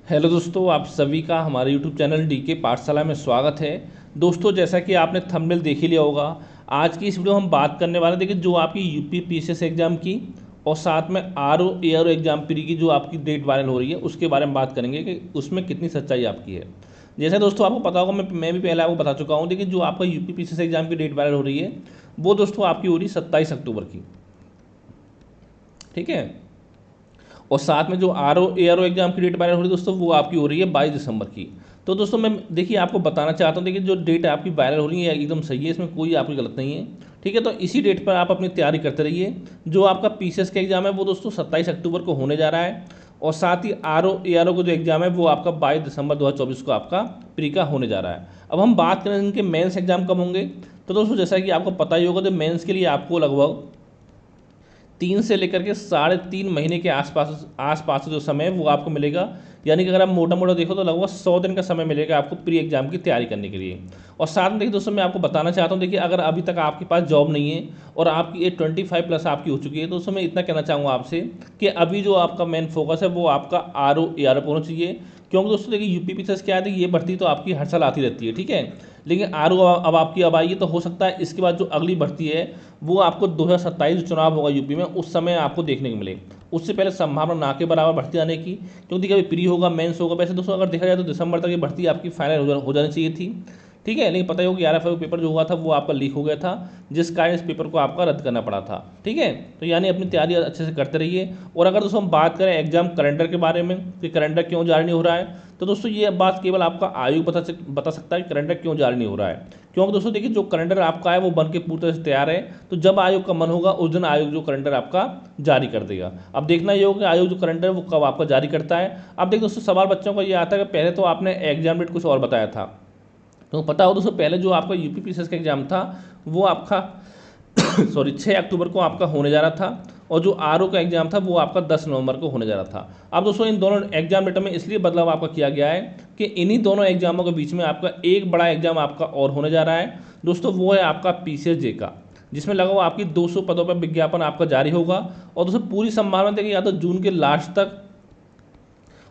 Hello दोस्तों, आप सभी का हमारे यूट्यूब चैनल डी के पाठशाला में स्वागत है। दोस्तों, जैसा कि आपने थंबनेल देख ही लिया होगा, आज की इस वीडियो में हम बात करने वाले हैं। देखिए, जो आपकी यूपी पीसीएस एग्जाम की और साथ में आरओ एआरओ एग्जाम प्री की जो आपकी डेट वायरल हो रही है, उसके बारे में बात करेंगे कि उसमें कितनी सच्चाई आपकी है। जैसे दोस्तों आपको पता होगा, मैं भी पहले आपको बता चुका हूँ। देखिए, जो आपका यूपी पीसीएस एग्जाम की डेट वायरल हो रही है, वो दोस्तों आपकी हो रही है 27 अक्टूबर की। ठीक है। और साथ में जो आरओ एग्जाम की डेट वायरल हो रही है दोस्तों, वो आपकी हो रही है 22 दिसंबर की। तो दोस्तों मैं देखिए आपको बताना चाहता हूँ, देखिए जो डेट आपकी वायरल हो रही है एकदम सही है, इसमें कोई आपकी गलत नहीं है। ठीक है, तो इसी डेट पर आप अपनी तैयारी करते रहिए। जो आपका पीसीएस का एग्जाम है वो दोस्तों 27 अक्टूबर को होने जा रहा है, और साथ ही आरओ एआरओ का जो एग्जाम है वो आपका 22 दिसंबर 2024 को आपका प्री का होने जा रहा है। अब हम बात करें इनके मेंस एग्जाम कब होंगे, तो दोस्तों जैसा कि आपको पता ही होगा, तो मेंस के लिए आपको लगभग 3 से लेकर के 3.5 महीने के आसपास जो समय है वो आपको मिलेगा। यानी कि अगर आप मोटा मोटा देखो तो लगभग 100 दिन का समय मिलेगा आपको प्री एग्जाम की तैयारी करने के लिए। और साथ में देखिए दोस्तों, मैं आपको बताना चाहता हूँ, देखिए अगर अभी तक आपके पास जॉब नहीं है और आपकी एज 25+ आपकी हो चुकी है, तो दोस्तों मैं इतना कहना चाहूँगा आपसे कि अभी जो आपका मेन फोकस है वो आपका आरओ एआरओ होना चाहिए। क्योंकि दोस्तों देखिए यूपी पीसीएस क्या है, ये भर्ती तो आपकी हर साल आती रहती है। ठीक है, लेकिन आरओ अब आपकी अब आई है, तो हो सकता है इसके बाद जो अगली भर्ती है वो आपको 2027 जो चुनाव होगा यूपी में, उस समय आपको देखने को मिले। उससे पहले संभावना ना के बराबर भर्ती आने की, क्योंकि कभी प्री होगा, मेंस होगा। वैसे दोस्तों अगर देखा जाए तो दिसंबर तक ये भर्ती आपकी फाइनल हो जानी चाहिए थी। ठीक है, लेकिन पता ही होगा कि आरएफआई पेपर जो हुआ था वो आपका लीक हो गया था, जिस कारण इस पेपर को आपका रद्द करना पड़ा था। ठीक है, तो यानी अपनी तैयारी अच्छे से करते रहिए। और अगर दोस्तों हम बात करें एग्जाम कैलेंडर के बारे में कि कैलेंडर क्यों जारी नहीं हो रहा है, तो दोस्तों ये बात केवल आपका आयोग बता सकता है कि कैलेंडर क्यों जारी नहीं हो रहा है। क्योंकि दोस्तों देखिए, जो कैलेंडर आपका है वो बन के पूरी तरह से तैयार है। तो जब आयोग का मन होगा उस दिन आयोग जो कैलेंडर आपका जारी कर देगा। अब देखना ये होगा कि आयोग जो कैलेंडर है वो कब आपका जारी करता है। अब देखिए दोस्तों, सवाल बच्चों का ये आता है कि पहले तो आपने एग्जाम डेट कुछ और बताया था। तो पता हो दोस्तों, पहले जो आपका यूपी पीसीएस का एग्जाम था वो आपका 6 अक्टूबर को आपका होने जा रहा था, और जो आरओ का एग्जाम था वो आपका 10 नवंबर को होने जा रहा था। अब दोस्तों इन दोनों एग्जाम डेट में इसलिए बदलाव आपका किया गया है कि इन्हीं दोनों एग्जामों के बीच में आपका एक बड़ा एग्जाम आपका और होने जा रहा है दोस्तों, वो है आपका पीसीएस जे का, जिसमें लगभग आपकी 200 पदों पर विज्ञापन आपका जारी होगा। और दोस्तों पूरी संभावना है कि या तो जून के लास्ट तक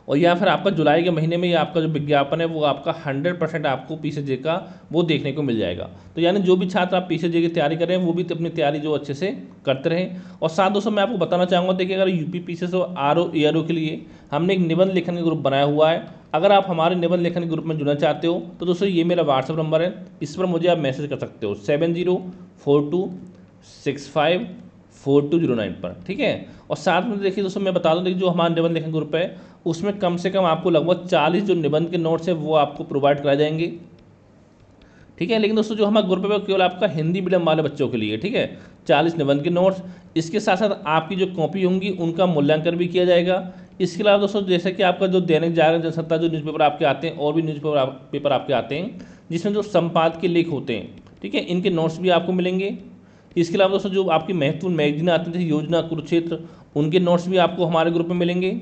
और या फिर आपका जुलाई के महीने में ये आपका जो विज्ञापन है वो आपका 100% आपको पीसीजे का वो देखने को मिल जाएगा। तो यानी जो भी छात्र आप पीसीजे की तैयारी कर रहे हैं वो भी अपनी तैयारी जो अच्छे से करते रहें। और साथ दोस्तों मैं आपको बताना चाहूँगा, देखिए अगर यूपी पीसीएस और आरओ एआरओ के लिए हमने एक निबंध लेखन का ग्रुप बनाया हुआ है। अगर आप हमारे निबंध लेखन के ग्रुप में जुड़ना चाहते हो तो दोस्तों ये मेरा व्हाट्सअप नंबर है, इस पर मुझे आप मैसेज कर सकते हो 7042654209 पर। ठीक है, और साथ में देखिए दोस्तों मैं बता दूं, देखिए जो हमारा निबंध लेखन ग्रुप है उसमें कम से कम आपको लगभग 40 जो निबंध के नोट्स है वो आपको प्रोवाइड कराए जाएंगे। ठीक है, लेकिन दोस्तों जो हमारा ग्रुप है वो केवल आपका हिंदी मीडियम वाले बच्चों के लिए। ठीक है, 40 निबंध के नोट्स, इसके साथ साथ आपकी जो कॉपी होंगी उनका मूल्यांकन भी किया जाएगा। इसके अलावा दोस्तों जैसे कि आपका जो दैनिक जागरण जनसत्ता जो न्यूज़पेपर आपके आते हैं और भी पेपर आपके आते हैं जिसमें जो संपादकीय लेख होते हैं, ठीक है, इनके नोट्स भी आपको मिलेंगे। इसके अलावा दोस्तों जो आपकी महत्वपूर्ण मैगजीन आती थी, योजना, कुरुक्षेत्र, उनके नोट्स भी आपको हमारे ग्रुप में मिलेंगे।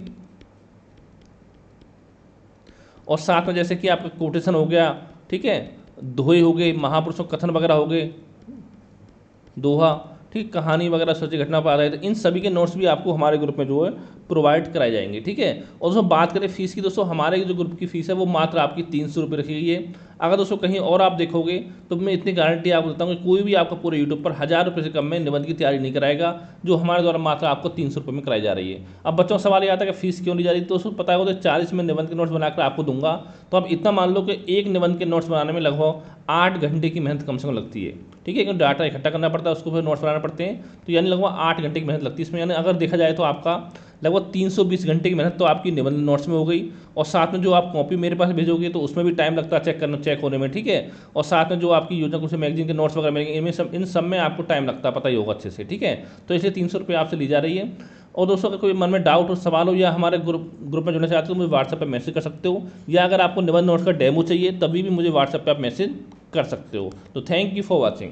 और साथ में जैसे कि आपका कोटेशन हो गया, ठीक है, दोहे हो गए, महापुरुषों कथन वगैरह हो गए, दोहा, ठीक, कहानी वगैरह, सच्ची घटना पर आधारित, इन सभी के नोट्स भी आपको हमारे ग्रुप में जो है प्रोवाइड कराए जाएंगे। ठीक है, और दोस्तों बात करें फीस की, दोस्तों हमारे जो ग्रुप की फीस है वो मात्र आपकी 300 रुपये रखी गई है। अगर दोस्तों कहीं और आप देखोगे तो मैं इतनी गारंटी आपको देता हूँ कि कोई भी आपका पूरे यूट्यूब पर 1000 रुपये से कम में निबंध की तैयारी नहीं कराएगा, जो हमारे द्वारा मात्र आपको 300 रुपये में कराई जा रही है। अब बच्चों का सवाल ये आता है कि फीस क्यों नहीं जा रही, तो दोस्तों पता होगा तो 40 में निबंध के नोट्स बनाकर आपको दूंगा, तो आप इतना मान लो कि एक निबंध के नोट्स बनाने में लगभग 8 घंटे की मेहनत कम से कम लगती है। ठीक है, क्योंकि डाटा इकट्ठा करना पड़ता है, उसको फिर नोट्स बनाना पड़ते हैं, तो यानी लगभग 8 घंटे की मेहनत लगती है इसमें। यानी अगर देखा जाए तो आपका लगभग 320 घंटे की मेहनत तो आपकी निबंध नोट्स में हो गई। और साथ में जो आप कॉपी मेरे पास भेजोगे तो उसमें भी टाइम लगता है चेक होने में। ठीक है, और साथ में जो आपकी योजना कुछ मैगजीन के नोट्स वगैरह मिलेंगे, इन सब में आपको टाइम लगता है, पता ही होगा अच्छे से। ठीक है, तो इसलिए 300 रुपये आपसे ली जा रही है। और दोस्तों अगर कोई मन में डाउट और सवाल हो या हमारे ग्रुप में जुड़ना चाहते हो तो मुझे व्हाट्सएप पर मैसेज कर सकते हो, या अगर आपको निबंध नोट्स का डेमो चाहिए तभी भी मुझे व्हाट्सएप पर आप मैसेज कर सकते हो। तो थैंक यू फॉर वॉचिंग।